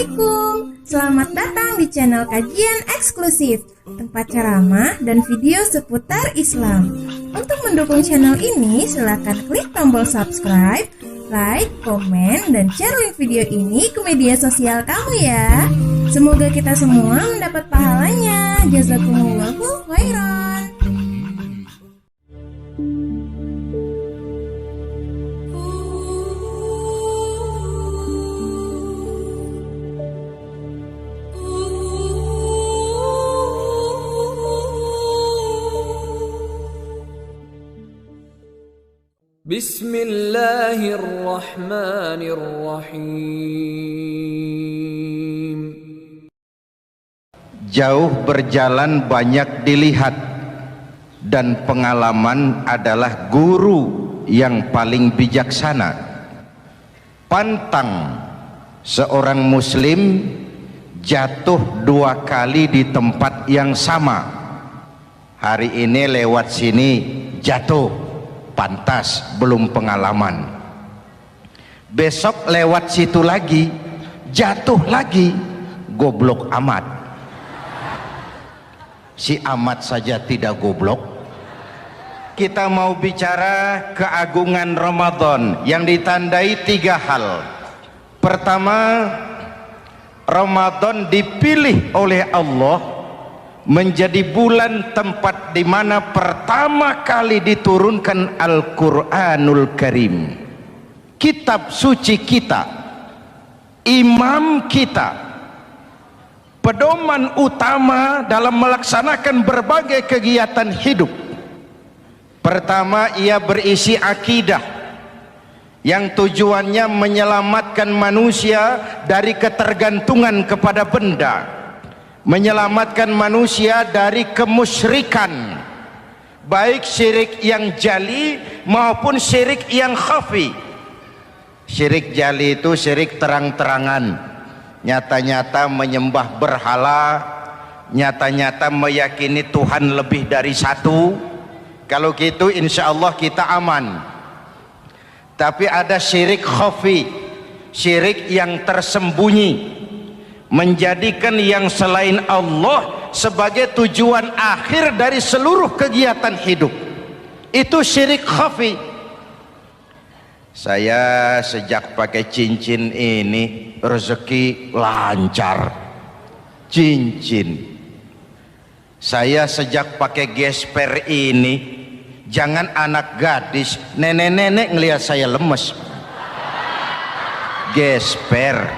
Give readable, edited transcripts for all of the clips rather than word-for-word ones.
Assalamualaikum, selamat datang di channel kajian eksklusif, tempat ceramah dan video seputar Islam. Untuk mendukung channel ini, silakan klik tombol subscribe, like, komen, dan share link video ini ke media sosial kamu ya. Semoga kita semua mendapat pahalanya. Jazakumullahu khairan. Bismillahirrahmanirrahim. Jauh berjalan banyak dilihat, dan pengalaman adalah guru yang paling bijaksana. Pantang seorang muslim jatuh 2 kali di tempat yang sama. Hari ini lewat sini jatuh, pantas belum pengalaman. Besok lewat situ lagi jatuh lagi, goblok amat. Si amat saja tidak goblok. Kita mau bicara keagungan Ramadan yang ditandai 3 hal. Pertama, Ramadan dipilih oleh Allah menjadi bulan tempat di mana pertama kali diturunkan Al-Quranul Karim, kitab suci kita, imam kita, pedoman utama dalam melaksanakan berbagai kegiatan hidup. Pertama, ia berisi akidah yang tujuannya menyelamatkan manusia dari ketergantungan kepada benda, menyelamatkan manusia dari kemusyrikan, baik syirik yang jali maupun syirik yang khafi. Syirik jali itu syirik terang-terangan, nyata-nyata menyembah berhala, nyata-nyata meyakini Tuhan lebih dari satu. Kalau gitu insya Allah kita aman. Tapi ada syirik khafi, syirik yang tersembunyi, menjadikan yang selain Allah sebagai tujuan akhir dari seluruh kegiatan hidup. Itu syirik khafi. Saya sejak pakai cincin ini rezeki lancar. Cincin. Saya sejak pakai gesper ini, jangan anak gadis, nenek-nenek ngelihat saya lemes. Gesper.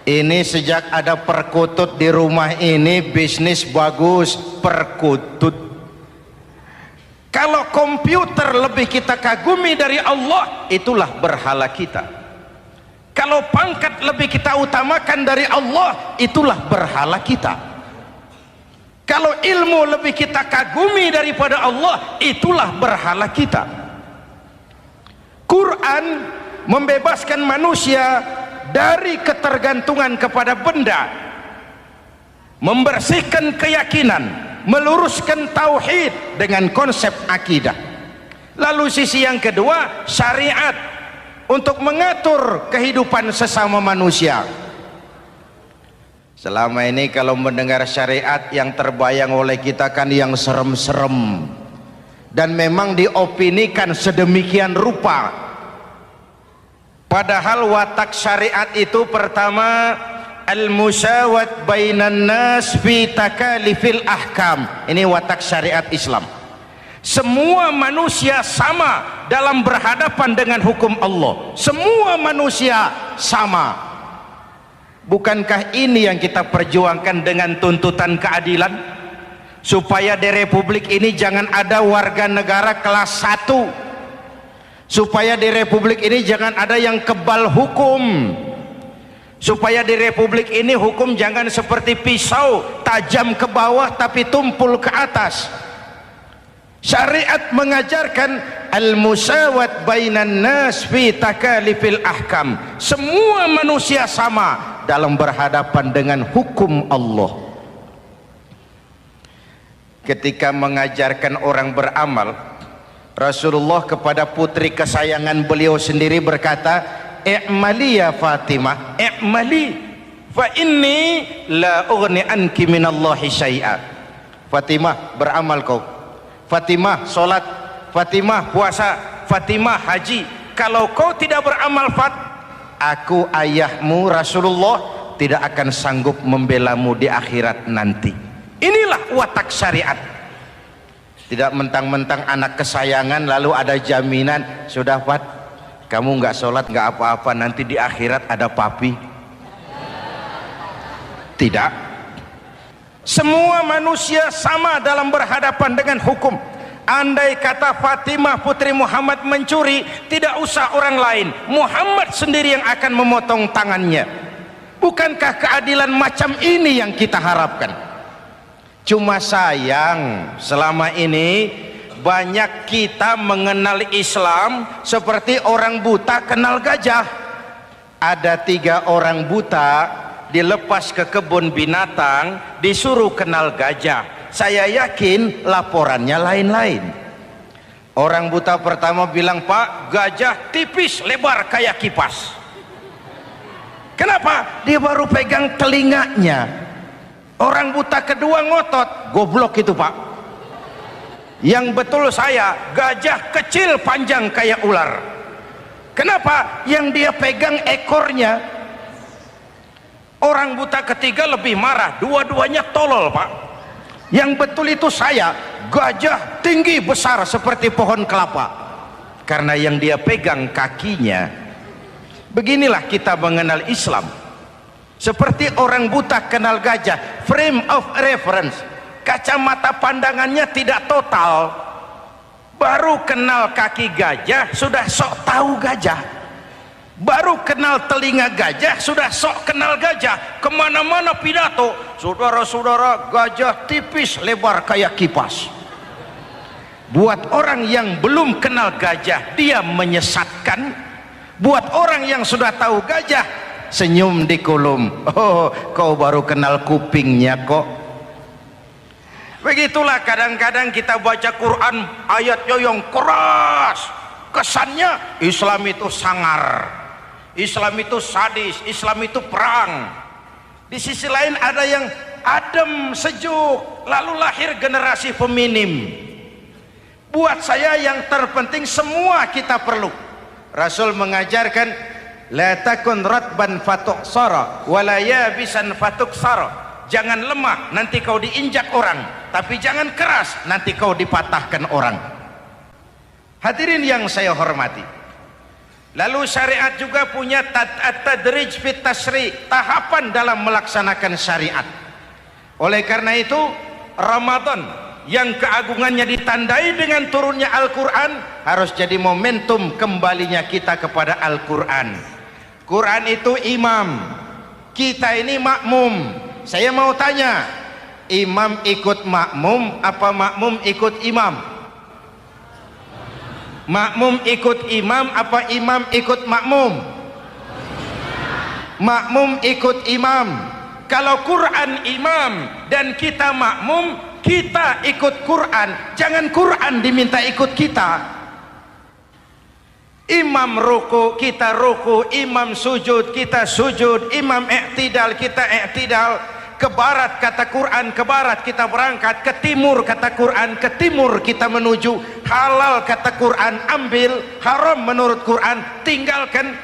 Ini sejak ada perkutut di rumah ini, bisnis bagus. Perkutut. Kalau komputer lebih kita kagumi dari Allah, itulah berhala kita. Kalau pangkat lebih kita utamakan dari Allah, itulah berhala kita. Kalau ilmu lebih kita kagumi daripada Allah, itulah berhala kita. Quran membebaskan manusia dari ketergantungan kepada benda, membersihkan keyakinan, meluruskan tauhid dengan konsep akidah. Lalu sisi yang kedua, syariat untuk mengatur kehidupan sesama manusia. Selama ini kalau mendengar syariat, yang terbayang oleh kita kan yang serem-serem, dan memang diopinikan sedemikian rupa. Padahal watak syariat itu pertama, al-musawat bainan nas fi takalifil ahkam. Ini watak syariat Islam. Semua manusia sama dalam berhadapan dengan hukum Allah. Semua manusia sama. Bukankah ini yang kita perjuangkan dengan tuntutan keadilan? Supaya di Republik ini jangan ada warga negara kelas 1. Supaya di Republik ini jangan ada yang kebal hukum. Supaya di Republik ini hukum jangan seperti pisau, tajam ke bawah tapi tumpul ke atas. Syariat mengajarkan al-musawat bainan nas fi takalifil ahkam. Semua manusia sama dalam berhadapan dengan hukum Allah. Ketika mengajarkan orang beramal, Rasulullah kepada putri kesayangan beliau sendiri berkata, i'mali ya Fatimah, i'mali fa inni la ughni anki minallahi syai'a. Fatimah, beramal kau. Fatimah, salat. Fatimah, puasa. Fatimah, haji. Kalau kau tidak beramal, aku ayahmu Rasulullah tidak akan sanggup membelamu di akhirat nanti. Inilah watak syariat. Tidak mentang-mentang anak kesayangan lalu ada jaminan, sudah Fat, kamu nggak sholat nggak apa-apa, nanti di akhirat ada papi. Tidak. Semua manusia sama dalam berhadapan dengan hukum. Andai kata Fatimah putri Muhammad mencuri, tidak usah orang lain, Muhammad sendiri yang akan memotong tangannya. Bukankah keadilan macam ini yang kita harapkan? Cuma sayang, selama ini banyak kita mengenal Islam seperti orang buta kenal gajah. Ada 3 orang buta dilepas ke kebun binatang, disuruh kenal gajah. Saya yakin laporannya lain-lain. Orang buta pertama bilang, Pak, gajah tipis lebar kayak kipas. Kenapa? Dia baru pegang telinganya. Orang buta kedua ngotot, goblok itu Pak. Yang betul saya, gajah kecil panjang kayak ular. Kenapa? Yang dia pegang ekornya. Orang buta ketiga lebih marah, dua-duanya tolol Pak. Yang betul itu saya, gajah tinggi besar seperti pohon kelapa, karena yang dia pegang kakinya. Beginilah kita mengenal Islam, seperti orang buta kenal gajah. Frame of reference, kacamata pandangannya tidak total. Baru kenal kaki gajah sudah sok tahu gajah. Baru kenal telinga gajah sudah sok kenal gajah. Kemana-mana pidato, saudara-saudara, gajah tipis lebar kayak kipas. Buat orang yang belum kenal gajah, dia menyesatkan. Buat orang yang sudah tahu gajah, senyum di kolom. Oh, kau baru kenal kupingnya kok. Begitulah kadang-kadang kita baca Quran, ayatnya yang keras, kesannya Islam itu sangar, Islam itu sadis, Islam itu perang. Di sisi lain ada yang adem, sejuk, lalu lahir generasi feminim. Buat saya yang terpenting semua kita perlu. Rasul mengajarkan, la takun ratban fatuksara wala yabisan fatuksara. Jangan lemah, nanti kau diinjak orang, tapi jangan keras, nanti kau dipatahkan orang. Hadirin yang saya hormati, lalu syariat juga punya at-tadrij fit tasri', tahapan dalam melaksanakan syariat. Oleh karena itu, Ramadan yang keagungannya ditandai dengan turunnya Al-Quran harus jadi momentum kembalinya kita kepada Al-Quran. Quran itu imam, kita ini makmum. Saya mau tanya, imam ikut makmum apa makmum ikut imam? Makmum ikut imam apa imam ikut makmum? Makmum ikut imam. Kalau Quran imam dan kita makmum, kita ikut Quran, jangan Quran diminta ikut kita. Imam ruku, kita ruku. Imam sujud, kita sujud. Imam i'tidal, kita i'tidal. Ke barat kata Quran, ke barat kita berangkat. Ke timur kata Quran, ke timur kita menuju. Halal kata Quran, ambil. Haram menurut Quran, tinggalkan.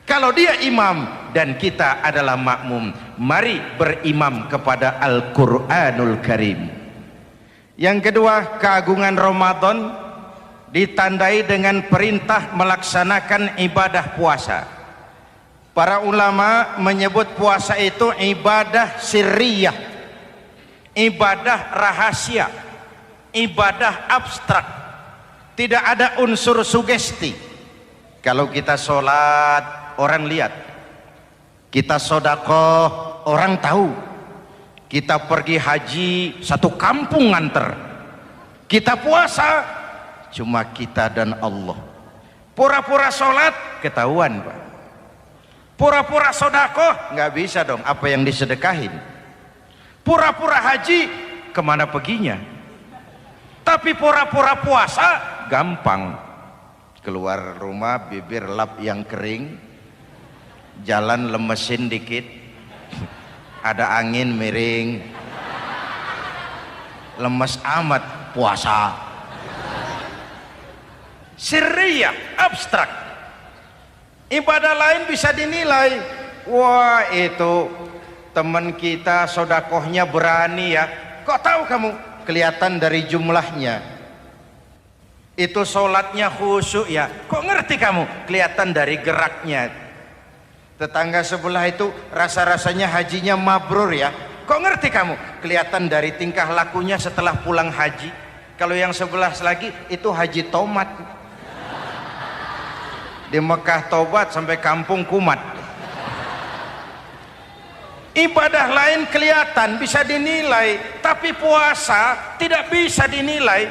Kalau dia imam dan kita adalah makmum, mari berimam kepada Al-Quranul Karim. Yang kedua, keagungan Ramadan ditandai dengan perintah melaksanakan ibadah puasa. Para ulama menyebut puasa itu ibadah sirriyah, ibadah rahasia, ibadah abstrak, tidak ada unsur sugesti. Kalau kita sholat, orang lihat. Kita sedekah, orang tahu. Kita pergi haji, satu kampung nganter. Kita puasa, cuma kita dan Allah. Pura-pura sholat, ketahuan Pak. Pura-pura sedekah, nggak bisa dong, apa yang disedekahin. Pura-pura haji, kemana perginya? Tapi pura-pura puasa, gampang. Keluar rumah, bibir lap yang kering, jalan lemesin dikit, ada angin miring, lemes amat puasa. Sirriyah, abstrak. Ibadah lain bisa dinilai, wah itu teman kita sodakohnya berani ya. Kok tahu kamu? Kelihatan dari jumlahnya. Itu sholatnya khusyuk ya. Kok ngerti kamu? Kelihatan dari geraknya. Tetangga sebelah itu rasa-rasanya hajinya mabrur ya. Kok ngerti kamu? Kelihatan dari tingkah lakunya setelah pulang haji. Kalau yang sebelah lagi itu haji tomat. Di Mekah tobat sampai kampung kumat. Ibadah lain kelihatan bisa dinilai, tapi puasa tidak bisa dinilai.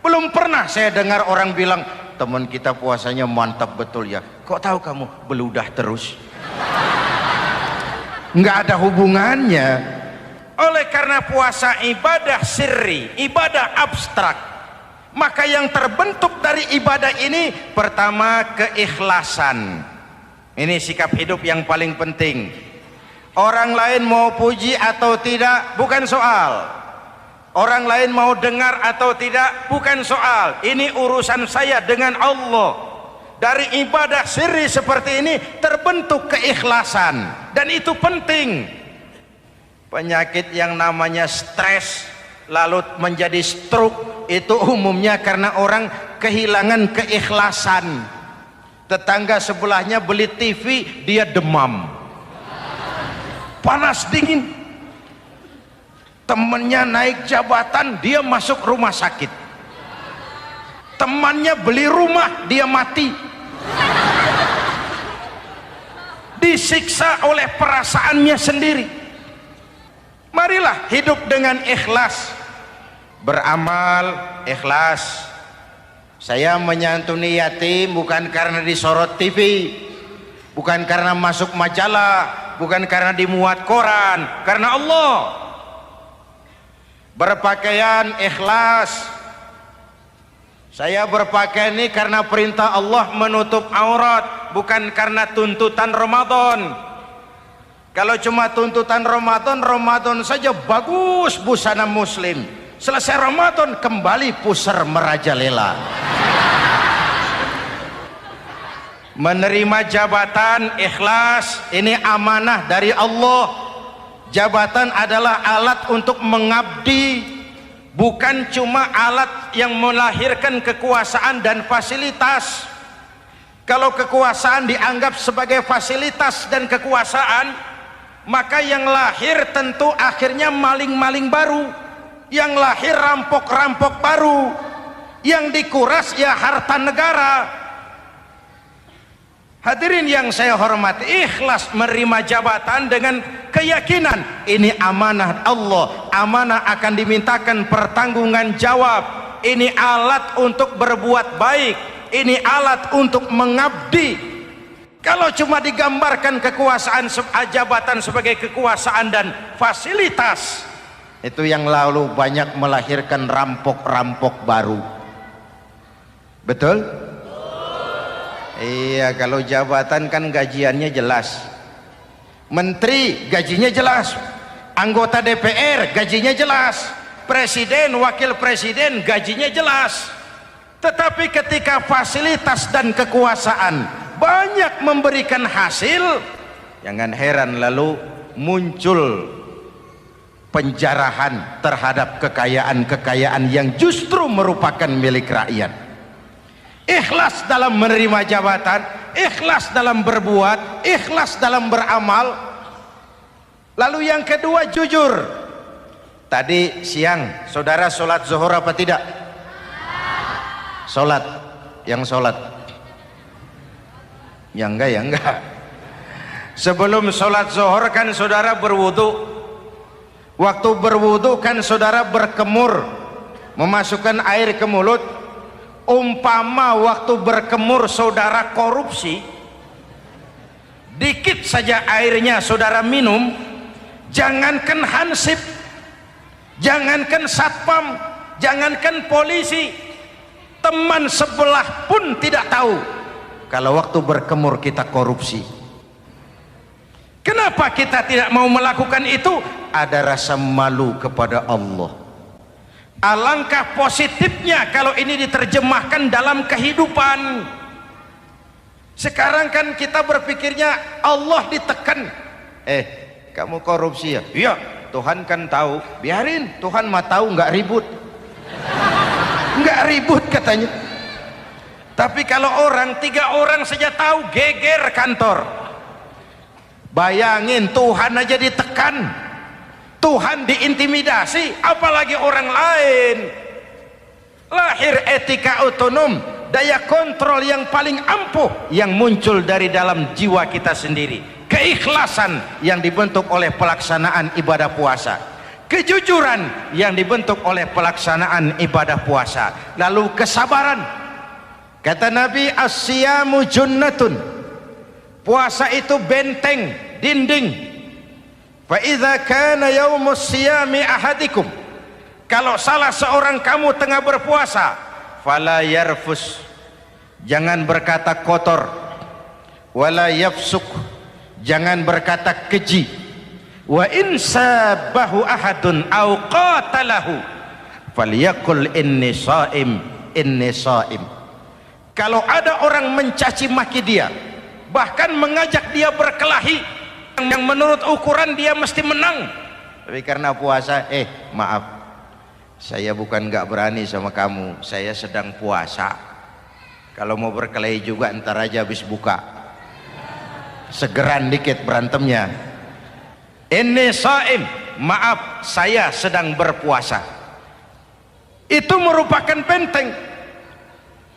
Belum pernah saya dengar orang bilang, teman kita puasanya mantap betul ya. Kok tahu kamu? Beludah terus. Nggak ada hubungannya. Oleh karena puasa ibadah sirri, ibadah abstrak, maka yang terbentuk dari ibadah ini pertama keikhlasan. Ini sikap hidup yang paling penting. Orang lain mau puji atau tidak bukan soal, orang lain mau dengar atau tidak bukan soal. Ini urusan saya dengan Allah. Dari ibadah sirri seperti ini terbentuk keikhlasan, dan itu penting. Penyakit yang namanya stres lalu menjadi stroke itu umumnya karena orang kehilangan keikhlasan. Tetangga sebelahnya beli TV, dia demam, panas dingin. Temannya naik jabatan, dia masuk rumah sakit. Temannya beli rumah, dia mati. Disiksa oleh perasaannya sendiri. Marilah hidup dengan ikhlas. Beramal ikhlas. Saya menyantuni yatim bukan karena disorot TV, bukan karena masuk majalah, bukan karena dimuat koran, karena Allah. Berpakaian ikhlas. Saya berpakaian ini karena perintah Allah menutup aurat, bukan karena tuntutan Ramadan. Kalau cuma tuntutan Ramadan, Ramadan saja bagus busana muslim. Selesai Ramadan kembali pusar merajalela. Menerima jabatan ikhlas, ini amanah dari Allah. Jabatan adalah alat untuk mengabdi, bukan cuma alat yang melahirkan kekuasaan dan fasilitas. Kalau kekuasaan dianggap sebagai fasilitas dan kekuasaan, maka yang lahir tentu akhirnya maling-maling baru, yang lahir rampok-rampok baru, yang dikuras ya harta negara. Hadirin yang saya hormati, ikhlas menerima jabatan dengan keyakinan ini amanah Allah, amanah akan dimintakan pertanggungan jawab. Ini alat untuk berbuat baik, ini alat untuk mengabdi. Kalau cuma digambarkan kekuasaan jabatan sebagai kekuasaan dan fasilitas, itu yang lalu banyak melahirkan rampok-rampok baru. Betul? Iya, kalau jabatan kan gajiannya jelas. Menteri gajinya jelas, anggota DPR gajinya jelas, presiden, wakil presiden gajinya jelas. Tetapi ketika fasilitas dan kekuasaan banyak memberikan hasil, jangan heran lalu muncul penjarahan terhadap kekayaan-kekayaan yang justru merupakan milik rakyat. Ikhlas dalam menerima jabatan, ikhlas dalam berbuat, ikhlas dalam beramal. Lalu yang kedua, jujur. Tadi siang saudara sholat zuhur apa tidak? Sholat. Yang sholat? Ya enggak, ya enggak. Sebelum sholat zuhur kan saudara berwudu. Waktu berwudu kan saudara berkemur, memasukkan air ke mulut. Umpama waktu berkemur saudara korupsi, dikit saja airnya saudara minum, jangankan hansip, jangankan satpam, jangankan polisi, teman sebelah pun tidak tahu kalau waktu berkemur kita korupsi. Kenapa kita tidak mau melakukan itu? Ada rasa malu kepada Allah. Alangkah positifnya kalau ini diterjemahkan dalam kehidupan. Sekarang kan kita berpikirnya Allah ditekan. Kamu korupsi ya? Iya, Tuhan kan tahu. Biarin, Tuhan mah tahu, nggak ribut. Nggak ribut katanya. Tapi kalau 3 orang saja tahu, geger kantor. Bayangin, Tuhan aja ditekan, Tuhan diintimidasi, apalagi orang lain. Lahir etika otonom, daya kontrol yang paling ampuh yang muncul dari dalam jiwa kita sendiri. Keikhlasan yang dibentuk oleh pelaksanaan ibadah puasa, kejujuran yang dibentuk oleh pelaksanaan ibadah puasa, lalu kesabaran. Kata Nabi, as-siyamu junnatun, puasa itu benteng, dinding. Fa idza kana yaumus siyami ahadikum, kalau salah seorang kamu tengah berpuasa, fala yarfus, jangan berkata kotor, wala yafsuk, jangan berkata keji, wa in sabahu ahadun au qatalahu falyaqul inni shaim, inni shaim. Kalau ada orang mencaci maki dia, bahkan mengajak dia berkelahi yang menurut ukuran dia mesti menang, tapi karena puasa, maaf, saya bukan gak berani sama kamu, saya sedang puasa. Kalau mau berkelahi juga ntar aja habis buka, segeran dikit berantemnya. Inni shaim, maaf saya sedang berpuasa. Itu merupakan benteng.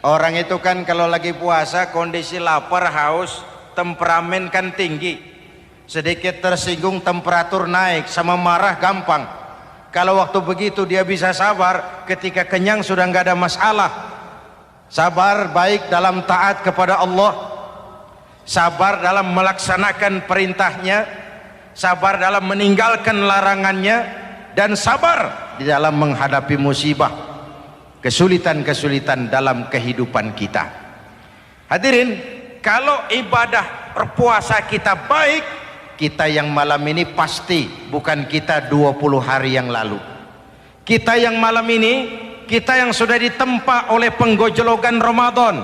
Orang itu kan kalau lagi puasa kondisi lapar, haus, temperamen kan tinggi, sedikit tersinggung temperatur naik, sama marah gampang. Kalau waktu begitu dia bisa sabar, ketika kenyang sudah nggak ada masalah. Sabar baik dalam taat kepada Allah, sabar dalam melaksanakan perintahnya, sabar dalam meninggalkan larangannya, dan sabar di dalam menghadapi musibah, kesulitan-kesulitan dalam kehidupan kita. Hadirin, kalau ibadah berpuasa kita baik, kita yang malam ini pasti bukan kita 20 hari yang lalu. Kita yang malam ini, kita yang sudah ditempa oleh penggojologan Ramadan,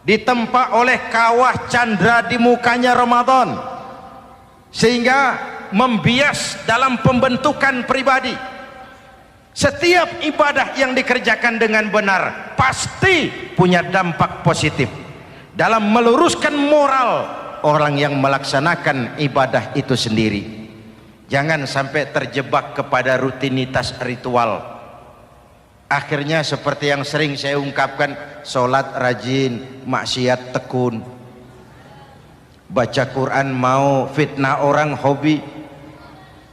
ditempa oleh kawah candra di mukanya Ramadan, sehingga membias dalam pembentukan pribadi. Setiap ibadah yang dikerjakan dengan benar pasti punya dampak positif dalam meluruskan moral orang yang melaksanakan ibadah itu sendiri. Jangan sampai terjebak kepada rutinitas ritual. Akhirnya seperti yang sering saya ungkapkan, sholat rajin, maksiat tekun, baca Quran mau, fitnah orang hobi.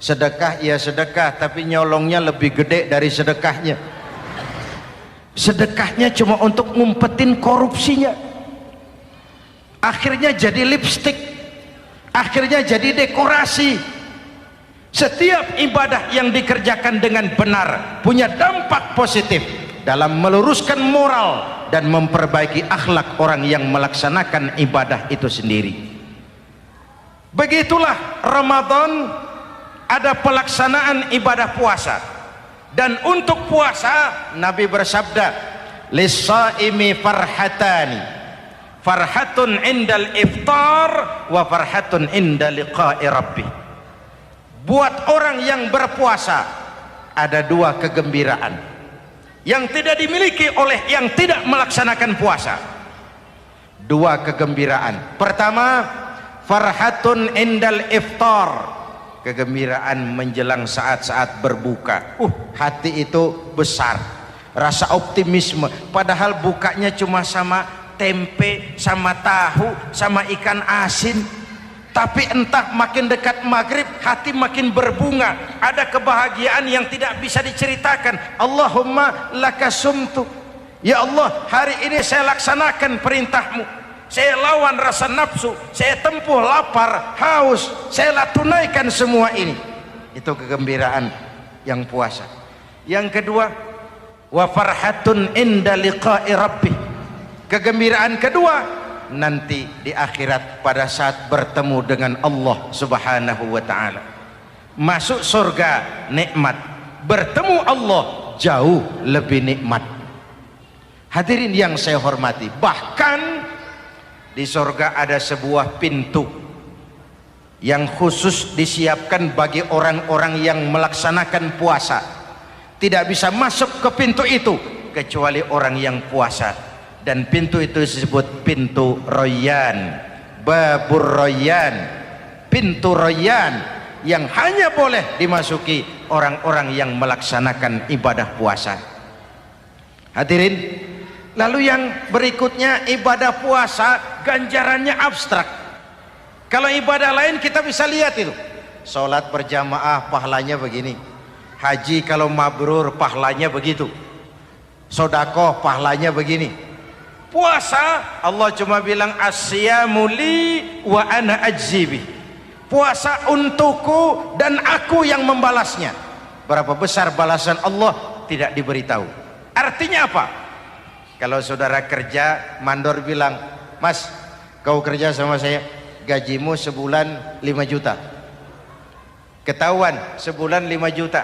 Sedekah ya sedekah, tapi nyolongnya lebih gede dari sedekahnya. Sedekahnya cuma untuk ngumpetin korupsinya. Akhirnya jadi lipstik, akhirnya jadi dekorasi. Setiap ibadah yang dikerjakan dengan benar punya dampak positif dalam meluruskan moral dan memperbaiki akhlak orang yang melaksanakan ibadah itu sendiri. Begitulah Ramadan, ada pelaksanaan ibadah puasa. Dan untuk puasa Nabi bersabda, lis-shaimi farhatani, farhatun indal iftar wa farhatun inda liqa'i rabbih. Buat orang yang berpuasa ada 2 kegembiraan yang tidak dimiliki oleh yang tidak melaksanakan puasa. 2 kegembiraan. Pertama, farhatun indal iftar, kegembiraan menjelang saat-saat berbuka. Hati itu besar, rasa optimisme, padahal bukanya cuma sama tempe, sama tahu, sama ikan asin. Tapi entah makin dekat maghrib hati makin berbunga, ada kebahagiaan yang tidak bisa diceritakan. Allahumma lakasumtu, ya Allah hari ini saya laksanakan perintahmu, saya lawan rasa nafsu, saya tempuh lapar, haus, saya tunaikan semua ini. Itu kegembiraan yang puasa. Yang kedua, wa farhatun inda liqa'i rabbih, kegembiraan kedua nanti di akhirat pada saat bertemu dengan Allah Subhanahu wa taala. Masuk surga nikmat, bertemu Allah jauh lebih nikmat. Hadirin yang saya hormati, bahkan di surga ada sebuah pintu yang khusus disiapkan bagi orang-orang yang melaksanakan puasa. Tidak bisa masuk ke pintu itu kecuali orang yang puasa, dan pintu itu disebut pintu Rayyan, Babur Rayyan, pintu Rayyan, yang hanya boleh dimasuki orang-orang yang melaksanakan ibadah puasa. Hadirin, lalu yang berikutnya, ibadah puasa ganjarannya abstrak. Kalau ibadah lain kita bisa lihat itu, sholat berjamaah pahalanya begini, haji kalau mabrur pahalanya begitu, sodakoh pahalanya begini. Puasa Allah cuma bilang as-siyamu li wa ana ajzibi, puasa untukku dan aku yang membalasnya. Berapa besar balasan Allah tidak diberitahu. Artinya apa? Kalau saudara kerja, mandor bilang, mas kau kerja sama saya, gajimu sebulan 5 juta. Ketahuan sebulan 5 juta,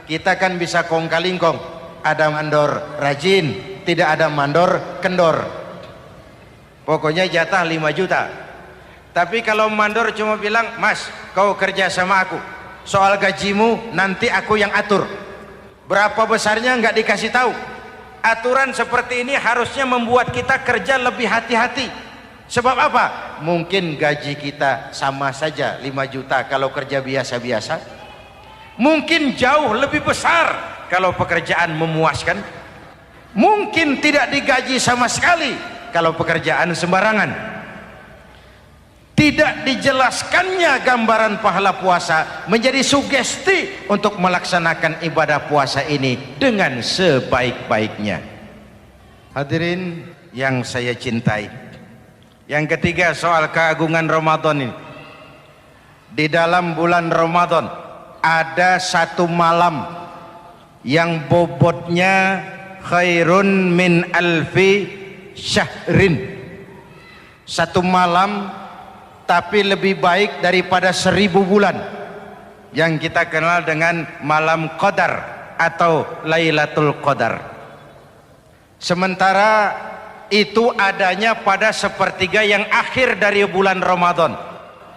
kita kan bisa kong-kalingkong, ada mandor rajin, tidak ada mandor kendor, pokoknya jatah 5 juta. Tapi kalau mandor cuma bilang, mas kau kerja sama aku, soal gajimu nanti aku yang atur, berapa besarnya nggak dikasih tahu. Aturan seperti ini harusnya membuat kita kerja lebih hati-hati. Sebab apa? Mungkin gaji kita sama saja 5 juta kalau kerja biasa-biasa, mungkin jauh lebih besar kalau pekerjaan memuaskan, mungkin tidak digaji sama sekali kalau pekerjaan sembarangan. Tidak dijelaskannya gambaran pahala puasa menjadi sugesti untuk melaksanakan ibadah puasa ini dengan sebaik-baiknya. Hadirin yang saya cintai, yang ketiga soal keagungan Ramadan ini. Di dalam bulan Ramadan ada satu malam yang bobotnya khairun min alfi syahrin. Satu malam tapi lebih baik daripada 1000 bulan, yang kita kenal dengan malam Qadar atau Lailatul Qadar. Sementara itu adanya pada sepertiga yang akhir dari bulan Ramadan,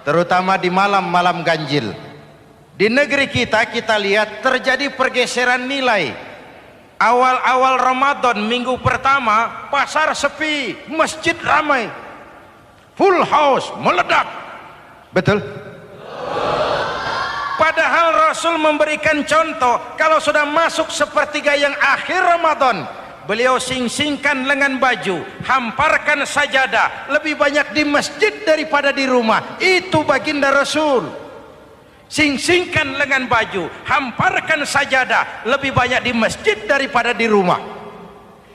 terutama di malam-malam ganjil. Di negeri kita lihat terjadi pergeseran nilai. Awal-awal Ramadan, minggu pertama pasar sepi, masjid ramai, full house, meledak. Betul? Padahal Rasul memberikan contoh, kalau sudah masuk sepertiga yang akhir Ramadan, beliau sing-singkan lengan baju, hamparkan sajadah, lebih banyak di masjid daripada di rumah. Itu baginda Rasul. Sing-singkan lengan baju, hamparkan sajadah, lebih banyak di masjid daripada di rumah.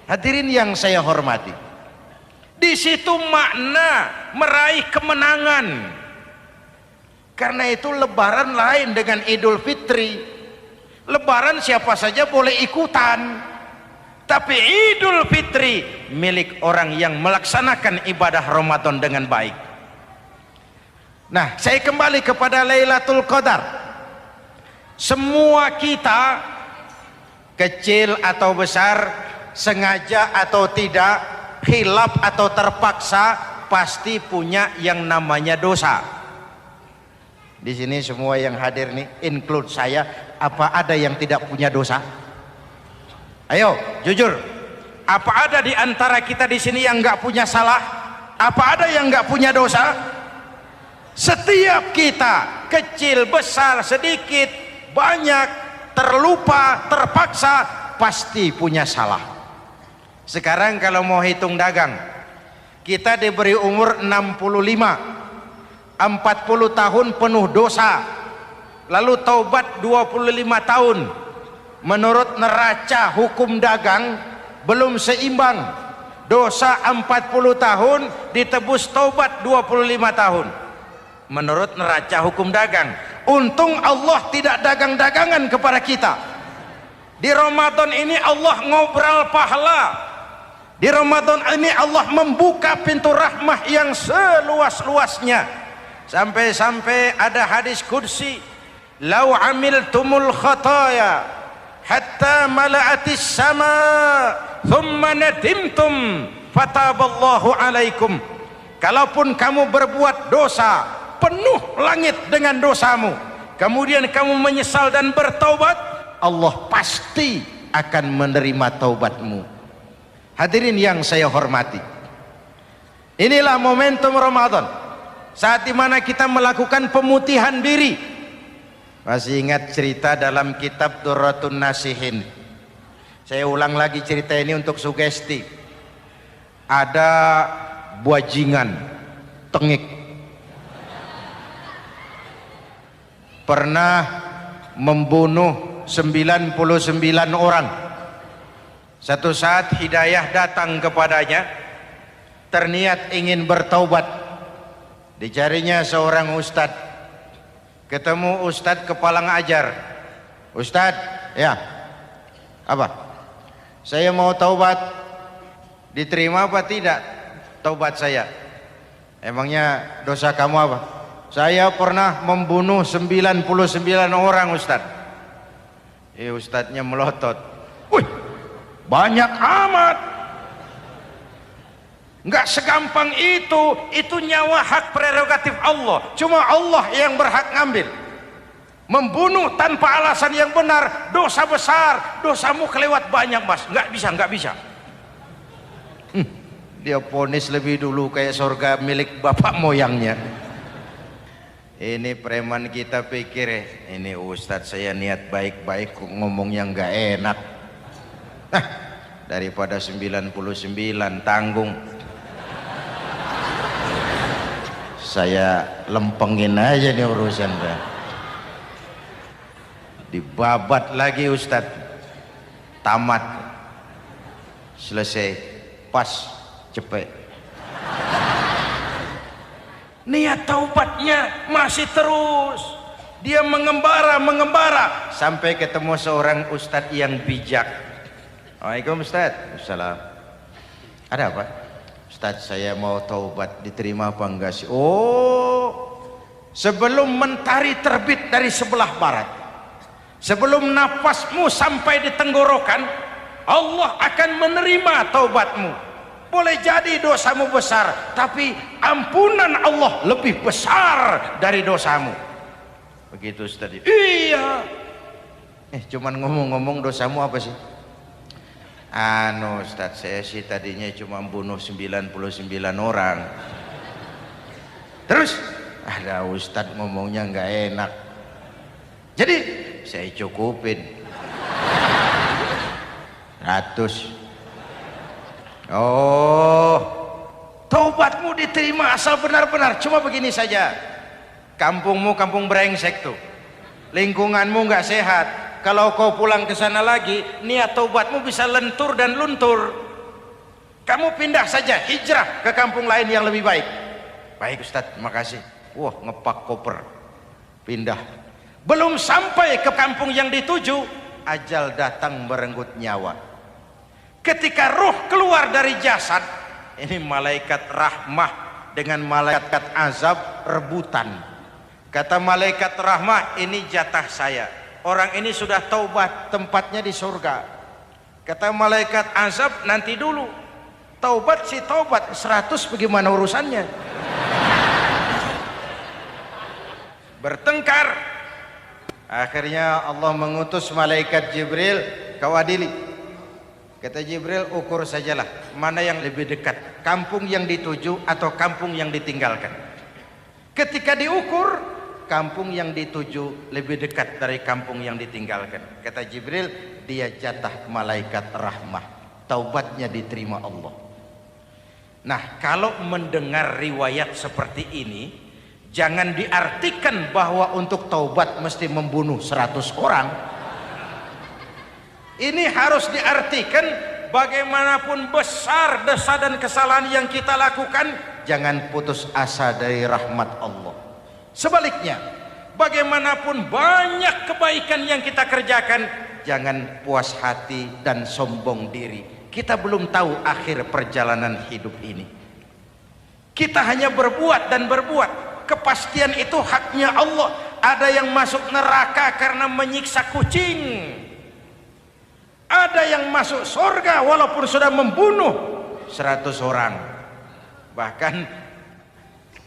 Hadirin yang saya hormati, di situ makna meraih kemenangan. Karena itu lebaran lain dengan Idul Fitri. Lebaran siapa saja boleh ikutan, tapi Idul Fitri milik orang yang melaksanakan ibadah Ramadan dengan baik. Nah, saya kembali kepada Lailatul Qadar. Semua kita, kecil atau besar, sengaja atau tidak, khilaf atau terpaksa, pasti punya yang namanya dosa. Di sini semua yang hadir nih, include saya, apa ada yang tidak punya dosa? Ayo, jujur. Apa ada di antara kita di sini yang nggak punya salah? Apa ada yang nggak punya dosa? Setiap kita, kecil, besar, sedikit, banyak, terlupa, terpaksa, pasti punya salah. Sekarang kalau mau hitung dagang, kita diberi umur 65, 40 tahun penuh dosa, lalu taubat 25 tahun. Menurut neraca hukum dagang belum seimbang. Dosa 40 tahun ditebus taubat 25 tahun. Menurut neraca hukum dagang. Untung Allah tidak dagang-dagangan kepada kita. Di Ramadan ini Allah ngobrol pahala. Di Ramadan ini Allah membuka pintu rahmah yang seluas-luasnya, sampai-sampai ada hadis qudsi, lau amiltumul khataya hatta mala'atis sama thumma nadimtum fataballahu alaikum. Kalaupun kamu berbuat dosa penuh langit dengan dosamu, kemudian kamu menyesal dan bertaubat, Allah pasti akan menerima taubatmu. Hadirin yang saya hormati, inilah momentum Ramadan, saat dimana kita melakukan pemutihan diri. Masih ingat cerita dalam kitab Durratun Nasihin? Saya ulang lagi cerita ini untuk sugesti. Ada buajingan tengik pernah membunuh 99 orang. Satu saat hidayah datang kepadanya, terniat ingin bertaubat. Dicarinya seorang ustadz, ketemu ustadz kepala ngajar. Ustadz, ya, apa? Saya mau taubat, diterima apa tidak taubat saya? Emangnya dosa kamu apa? Saya pernah membunuh 99 orang ustadz. Ustadznya melotot, wih, banyak amat. Nggak segampang itu nyawa hak prerogatif Allah, cuma Allah yang berhak ngambil. Membunuh tanpa alasan yang benar dosa besar, dosamu kelewat banyak mas, nggak bisa. Dia vonis lebih dulu kayak surga milik bapak moyangnya. Ini preman kita pikir ini ustadz saya niat baik-baik kok ngomongnya nggak enak. Nah, daripada 99 tanggung, saya lempengin aja nih urusan dah. Dibabat lagi ustadz, tamat, selesai, pas, cepet. Niat taubatnya masih terus, dia mengembara sampai ketemu seorang ustadz yang bijak. Waalaikumsalam Ustaz. Assalam. Ada apa? Ustaz, saya mau taubat, diterima apa enggak sih? Oh, sebelum mentari terbit dari sebelah barat, sebelum nafasmu sampai di tenggorokan, Allah akan menerima taubatmu. Boleh jadi dosamu besar, tapi ampunan Allah lebih besar dari dosamu. Begitu Ustaz. Iya. Cuman ngomong-ngomong dosamu apa sih? Ustadz, saya sih tadinya cuma bunuh 99 orang. Terus ada ustadz ngomongnya nggak enak, jadi saya cukupin 100. Oh, taubatmu diterima asal benar-benar. Cuma begini saja, kampungmu kampung brengsek tuh, lingkunganmu nggak sehat. Kalau kau pulang ke sana lagi, niat taubatmu bisa lentur dan luntur. Kamu pindah saja, hijrah ke kampung lain yang lebih baik. Baik Ustadz, makasih. Wah, ngepak koper, pindah. Belum sampai ke kampung yang dituju, ajal datang merenggut nyawa. Ketika ruh keluar dari jasad, ini malaikat rahmah dengan malaikat azab rebutan. Kata malaikat rahmah, ini jatah saya. Orang ini sudah taubat, tempatnya di surga. Kata malaikat azab, nanti dulu. Taubat sih taubat, 100 bagaimana urusannya? Bertengkar. Akhirnya Allah mengutus malaikat Jibril, kau adili. Kata Jibril, ukur sajalah mana yang lebih dekat, kampung yang dituju atau kampung yang ditinggalkan. Ketika diukur, kampung yang dituju lebih dekat dari kampung yang ditinggalkan. Kata Jibril, dia jatah malaikat rahmah, taubatnya diterima Allah. Nah, kalau mendengar riwayat seperti ini, jangan diartikan bahwa untuk taubat mesti membunuh 100 orang. Ini harus diartikan bagaimanapun besar dosa dan kesalahan yang kita lakukan, jangan putus asa dari rahmat Allah. Sebaliknya, bagaimanapun banyak kebaikan yang kita kerjakan, jangan puas hati dan sombong diri. kita belum tahu akhir perjalanan hidup ini. Kita hanya berbuat dan berbuat. Kepastian itu haknya Allah. Ada yang masuk neraka karena menyiksa kucing, ada yang masuk surga walaupun sudah membunuh 100 orang. Bahkan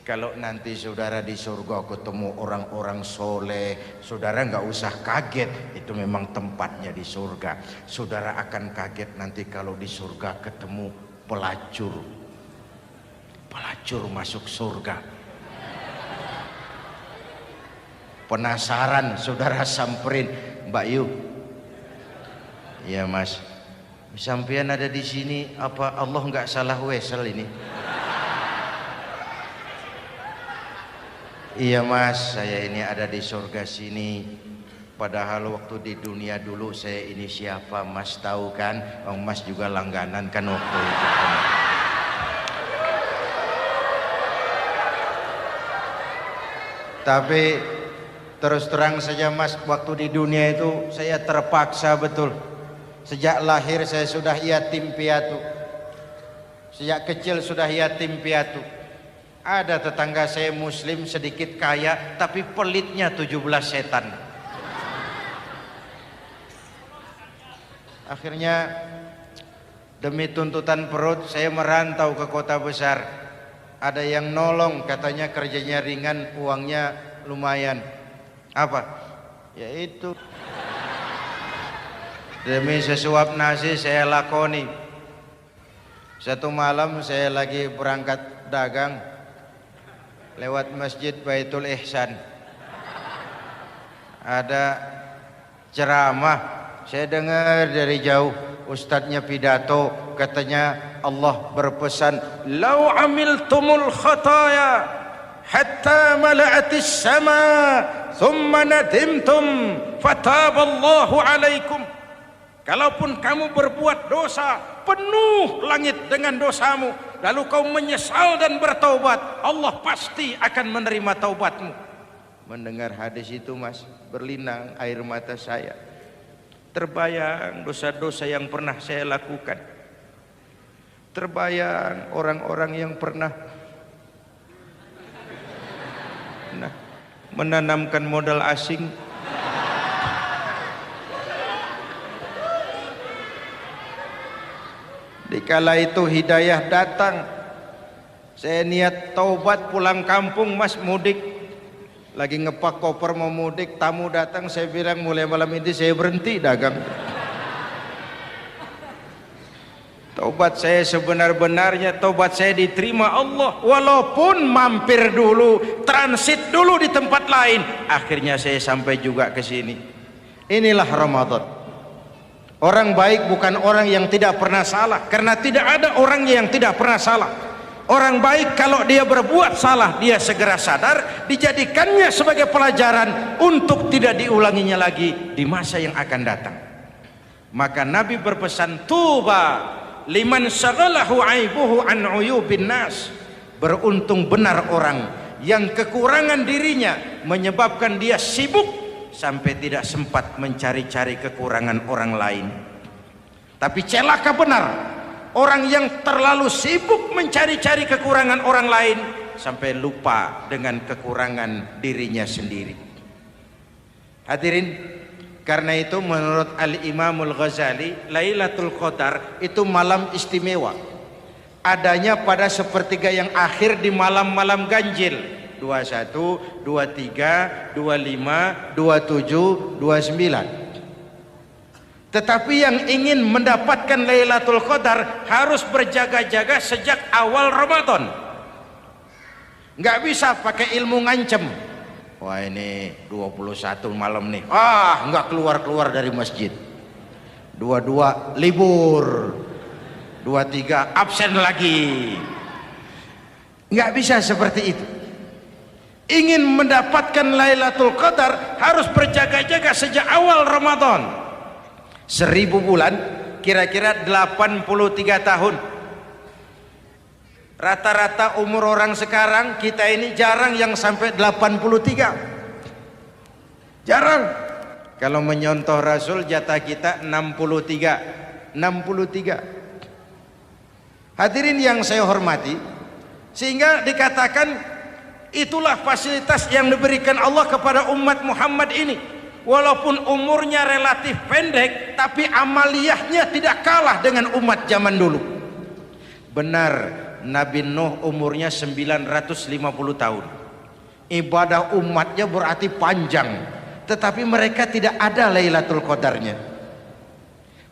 kalau nanti saudara di surga ketemu orang-orang soleh, saudara nggak usah kaget, itu memang tempatnya di surga. Saudara akan kaget nanti kalau di surga ketemu pelacur. Pelacur masuk surga. Penasaran, saudara samperin, Mbak Yu. Iya Mas, sampean ada di sini, apa Allah nggak salah wesel ini? Iya Mas, saya ini ada di surga sini. Padahal waktu di dunia dulu saya ini siapa Mas tahu kan? Mas juga langganan kan waktu itu. Tapi terus terang saja Mas, waktu di dunia itu saya terpaksa betul. Sejak lahir saya sudah yatim piatu. Sejak kecil sudah yatim piatu. Ada tetangga saya muslim sedikit kaya, tapi pelitnya 17 setan. Akhirnya demi tuntutan perut saya merantau ke kota besar. Ada yang nolong, katanya kerjanya ringan, uangnya lumayan. Apa? Yaitu demi sesuap nasi saya lakoni. Satu malam saya lagi berangkat dagang lewat Masjid Baitul Ihsan. Ada ceramah, saya dengar dari jauh, ustadznya pidato, katanya Allah berpesan, "Lau amiltumul khataya hatta mala'atis sama thumma nadimtum fataballahu alaikum." Kalaupun kamu berbuat dosa, penuh langit dengan dosamu, lalu kau menyesal dan bertaubat, Allah pasti akan menerima taubatmu. Mendengar hadis itu Mas, berlinang air mata saya. Terbayang dosa-dosa yang pernah saya lakukan. Terbayang orang-orang yang pernah menanamkan modal asing. Dikala itu hidayah datang, saya niat taubat pulang kampung Mas, mudik. Lagi ngepak koper mau mudik, tamu datang, saya bilang mulai malam ini saya berhenti dagang. Taubat saya sebenar-benarnya, taubat saya diterima Allah. Walaupun mampir dulu, transit dulu di tempat lain, akhirnya saya sampai juga ke sini. Inilah Ramadan. Orang baik bukan orang yang tidak pernah salah, karena tidak ada orang yang tidak pernah salah. Orang baik kalau dia berbuat salah, dia segera sadar, dijadikannya sebagai pelajaran untuk tidak diulanginya lagi di masa yang akan datang. Maka Nabi berpesan, tuba liman syaghalahu aibuhu an uyubin nas. Beruntung benar orang yang kekurangan dirinya menyebabkan dia sibuk sampai tidak sempat mencari-cari kekurangan orang lain. Tapi celaka benar orang yang terlalu sibuk mencari-cari kekurangan orang lain sampai lupa dengan kekurangan dirinya sendiri. Hadirin, karena itu menurut Al-Imamul Ghazali, Lailatul Qadar itu malam istimewa. Adanya pada sepertiga yang akhir di malam-malam ganjil. 21, 23, 25, 27, 29. Tetapi yang ingin mendapatkan Lailatul Qadar harus berjaga-jaga sejak awal Ramadan. Nggak bisa pakai ilmu ngancem. Wah ini 21 malam nih, nggak keluar-keluar dari masjid. 22 libur, 23 absen lagi. Nggak bisa seperti itu. Ingin mendapatkan Lailatul Qadar harus berjaga-jaga sejak awal Ramadan. 1000 bulan kira-kira 83 tahun. Rata-rata umur orang sekarang kita ini jarang yang sampai 83. Jarang. Kalau menyontoh Rasul jatah kita 63. Hadirin yang saya hormati, sehingga dikatakan itulah fasilitas yang diberikan Allah kepada umat Muhammad ini. Walaupun umurnya relatif pendek, tapi amaliyahnya tidak kalah dengan umat zaman dulu. Benar, Nabi Nuh umurnya 950 tahun. Ibadah umatnya berarti panjang, tetapi mereka tidak ada Lailatul Qadarnya.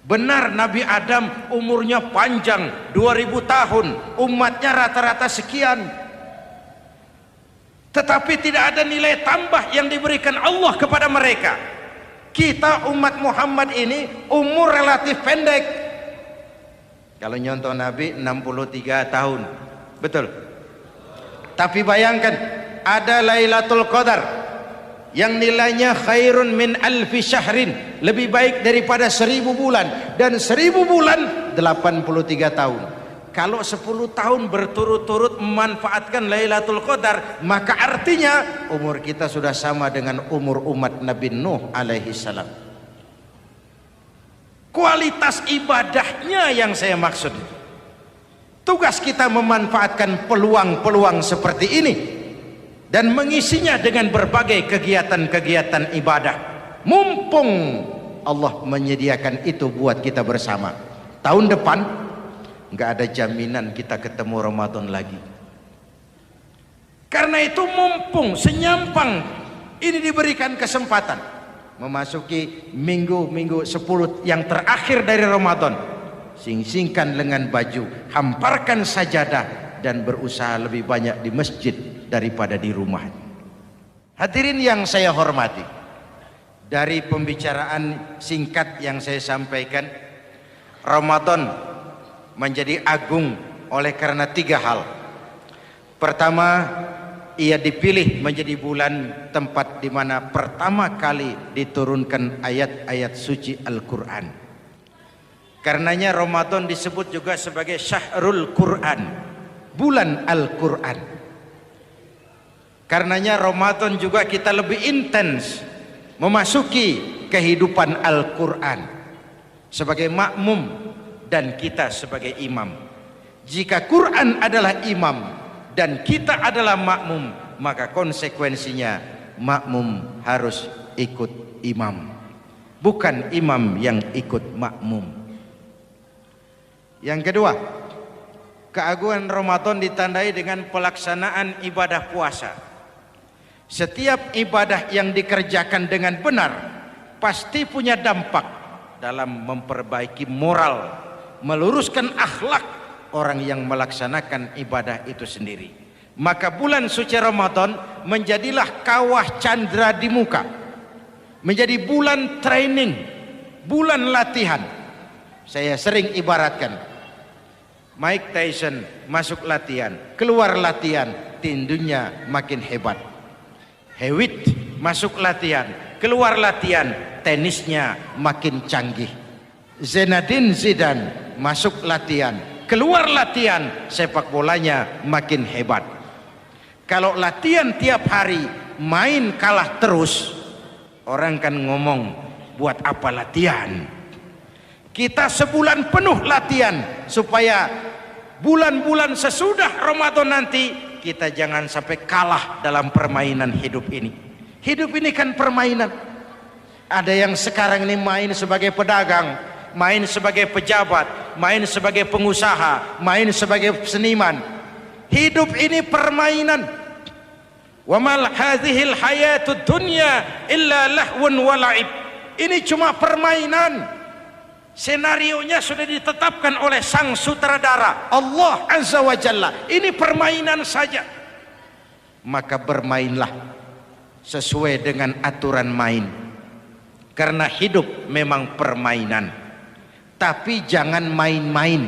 Benar, Nabi Adam umurnya panjang 2000 tahun, umatnya rata-rata sekian, tetapi tidak ada nilai tambah yang diberikan Allah kepada mereka. Kita umat Muhammad ini umur relatif pendek. Kalau nyontoh Nabi 63 tahun, betul. Tapi bayangkan, ada Lailatul Qadar yang nilainya khairun min alfi syahrin, lebih baik daripada 1000 bulan, dan 1000 bulan 83 tahun. Kalau 10 tahun berturut-turut memanfaatkan Lailatul Qadar, maka artinya umur kita sudah sama dengan umur umat Nabi Nuh alaihi salam. Kualitas ibadahnya yang saya maksud. Tugas kita memanfaatkan peluang-peluang seperti ini dan mengisinya dengan berbagai kegiatan-kegiatan ibadah. Mumpung Allah menyediakan itu buat kita bersama. Tahun depan nggak ada jaminan kita ketemu Ramadan lagi. Karena itu mumpung senyampang ini diberikan kesempatan memasuki minggu-minggu 10 yang terakhir dari Ramadan, sing-singkan lengan baju, hamparkan sajadah, dan berusaha lebih banyak di masjid daripada di rumah. Hadirin yang saya hormati, dari pembicaraan singkat yang saya sampaikan, Ramadan menjadi agung oleh karena 3 hal. Pertama, ia dipilih menjadi bulan tempat di mana pertama kali diturunkan ayat-ayat suci Al-Quran. Karenanya Ramadan disebut juga sebagai Syahrul Quran, bulan Al-Quran. Karenanya Ramadan juga kita lebih intens memasuki kehidupan Al-Quran sebagai makmum dan kita sebagai imam. Jika Quran adalah imam dan kita adalah makmum, maka konsekuensinya makmum harus ikut imam, bukan imam yang ikut makmum. Yang kedua, keagungan Ramadan ditandai dengan pelaksanaan ibadah puasa. Setiap ibadah yang dikerjakan dengan benar pasti punya dampak dalam memperbaiki moral, meluruskan akhlak orang yang melaksanakan ibadah itu sendiri. Maka bulan suci Ramadan menjadilah kawah candra di muka, menjadi bulan training, bulan latihan. Saya sering ibaratkan, Mike Tyson masuk latihan, keluar latihan, tindunya makin hebat. Hewitt masuk latihan, keluar latihan, tenisnya makin canggih. Zinedine Zidane masuk latihan, keluar latihan, sepak bolanya makin hebat. Kalau latihan tiap hari, main kalah terus, orang kan ngomong, buat apa latihan? Kita sebulan penuh latihan supaya bulan-bulan sesudah Ramadan nanti kita jangan sampai kalah dalam permainan hidup ini. Hidup ini kan permainan. Ada yang sekarang ini main sebagai pedagang, main sebagai pejabat, main sebagai pengusaha, main sebagai seniman. Hidup ini permainan. Wa mal hadhil hayatud dunya illa lahwun wa la'ib. Ini cuma permainan. Senarionya sudah ditetapkan oleh sang sutradara Allah Azza wa Jalla. Ini permainan saja. Maka bermainlah sesuai dengan aturan main. Karena hidup memang permainan. Tapi jangan main-main.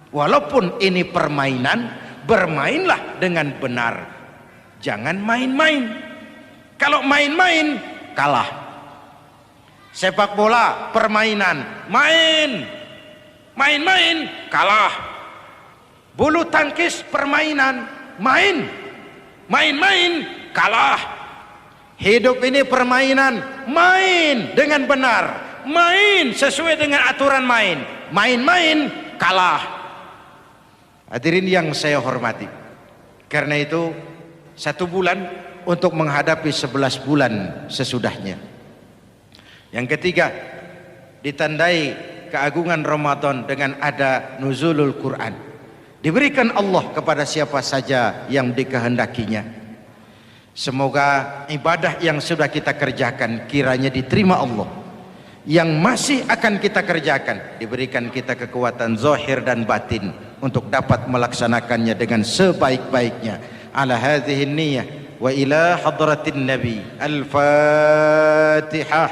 Walaupun ini permainan, bermainlah dengan benar. Jangan main-main. Kalau main-main, kalah. Sepak bola permainan, main-main kalah. Bulu tangkis permainan, main-main kalah. Hidup ini permainan, main dengan benar, main sesuai dengan aturan main, main-main kalah. Hadirin yang saya hormati, karena itu 1 bulan untuk menghadapi 11 bulan sesudahnya. Yang ketiga, ditandai keagungan Ramadan dengan ada nuzulul Quran. Diberikan Allah kepada siapa saja yang dikehendakinya. Semoga ibadah yang sudah kita kerjakan kiranya diterima Allah. Yang masih akan kita kerjakan diberikan kita kekuatan zahir dan batin untuk dapat melaksanakannya dengan sebaik-baiknya. Ala hadhihi niyyah wa ila hadratin nabi. Al-Fatihah.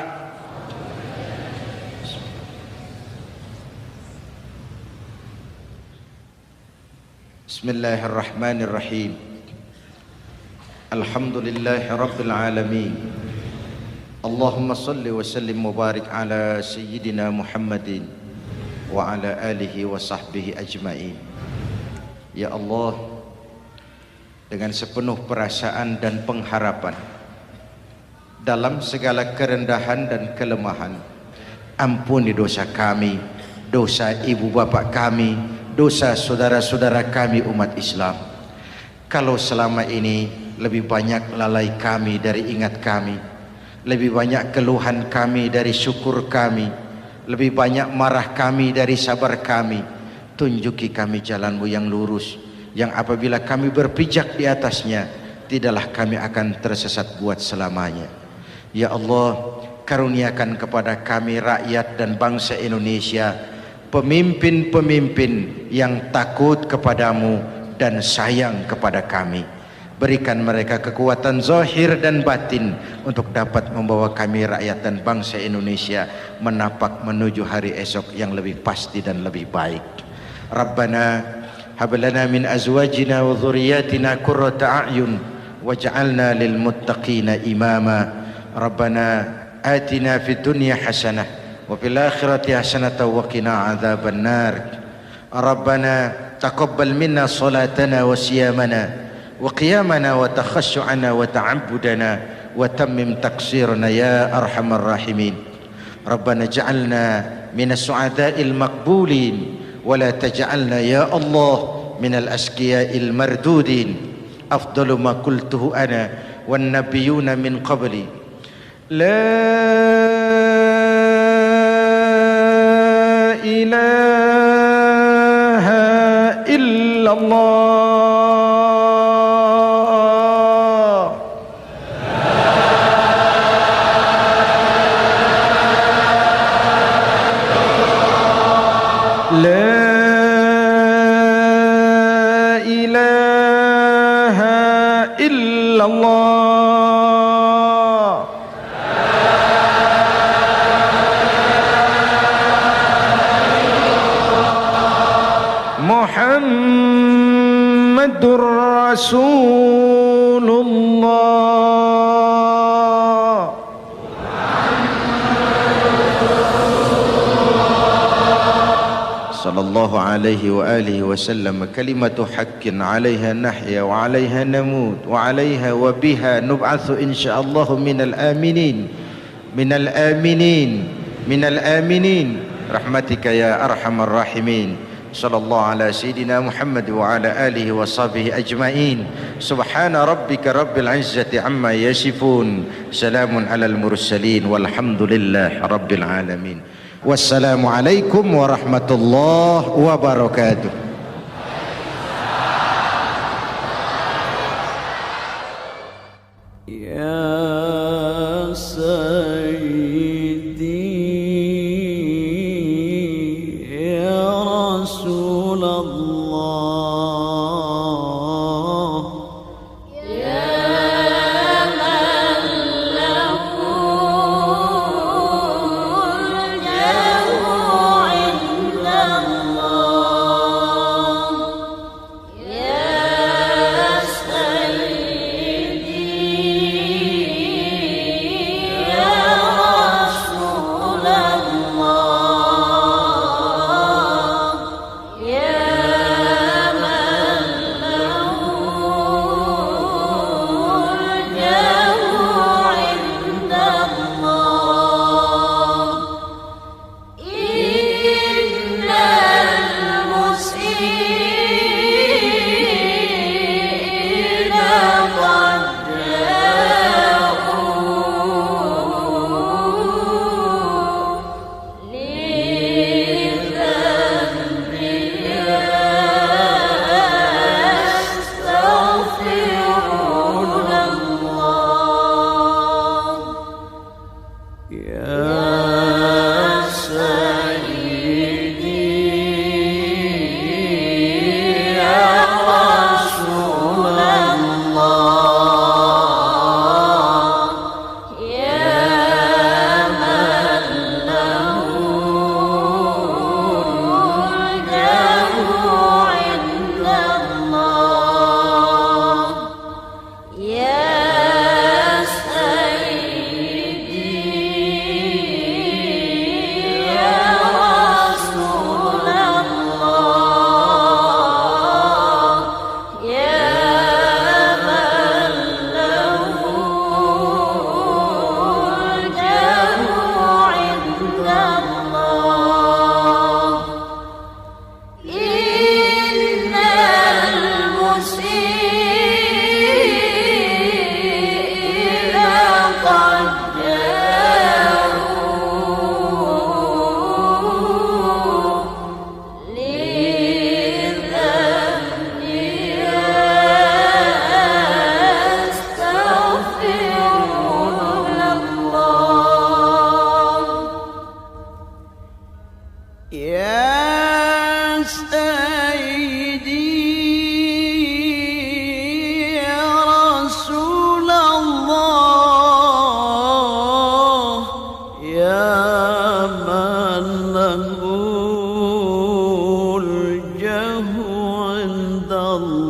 Bismillahirrahmanirrahim. Alhamdulillahi rabbil alamin. Allahumma salli wa sallim mubarak ala sayyidina Muhammadin wa ala alihi wa sahbihi ajma'in. Ya Allah, dengan sepenuh perasaan dan pengharapan dalam segala kerendahan dan kelemahan, ampuni dosa kami, dosa ibu bapak kami, dosa saudara-saudara kami umat Islam. Kalau selama ini lebih banyak lalai kami dari ingat kami, lebih banyak keluhan kami dari syukur kami, lebih banyak marah kami dari sabar kami, tunjuki kami jalan-Mu yang lurus, yang apabila kami berpijak di atasnya, tidaklah kami akan tersesat buat selamanya. Ya Allah, karuniakan kepada kami rakyat dan bangsa Indonesia pemimpin-pemimpin yang takut kepadamu dan sayang kepada kami. Berikan mereka kekuatan zahir dan batin untuk dapat membawa kami rakyat dan bangsa Indonesia menapak menuju hari esok yang lebih pasti dan lebih baik. Rabbana hab lana min azwajina wa dhurriyyatina qurrata a'yun waj'alna lil muttaqina imama. Rabbana atina fid dunya hasanah wa fil akhirati hasanah wa qina adzaban nar. Rabbana taqabbal minna salatana wa siyamana wa qiyamana wa takhashu'ana wa ta'abbudana wa tammim taqsirana ya arhamar rahimin. Rabbana ja'alna minas su'ada'il maqbulin wa la taj'alna ya Allah minal asqiya'il mardudin. Afdalu ma qultuhu ana wan nabiyyuna min qabli la ilaha illallah. La ilaha illallah. Muhammadur Rasulullah sallallahu alaihi wa alihi wasallam. Kalimatu haqqin 'alaiha nahya wa 'alaiha namut wa 'alaiha wa biha nub'atsu insyaallah minal aminin minal aminin minal aminin rahmatika ya arhamar rahimin. Sallallahu ala sayyidina Muhammad wa ala alihi wa sahbihi ajma'in. Subhana rabbika rabbil izzati amma yasifun. Salamun alal mursalin walhamdulillahi rabbil alamin. Wassalamualaikum warahmatullahi wabarakatuh. Ya Sayyidi ya Rasulullah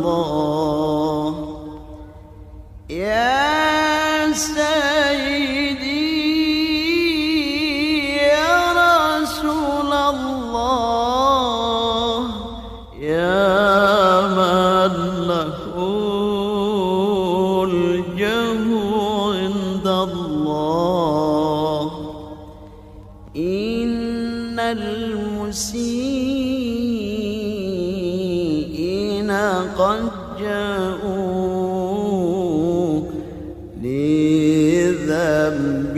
الله يا سيدي يا رسول الله يا من له الجاه عند الله إن المسيئين قد جاءوا لذنب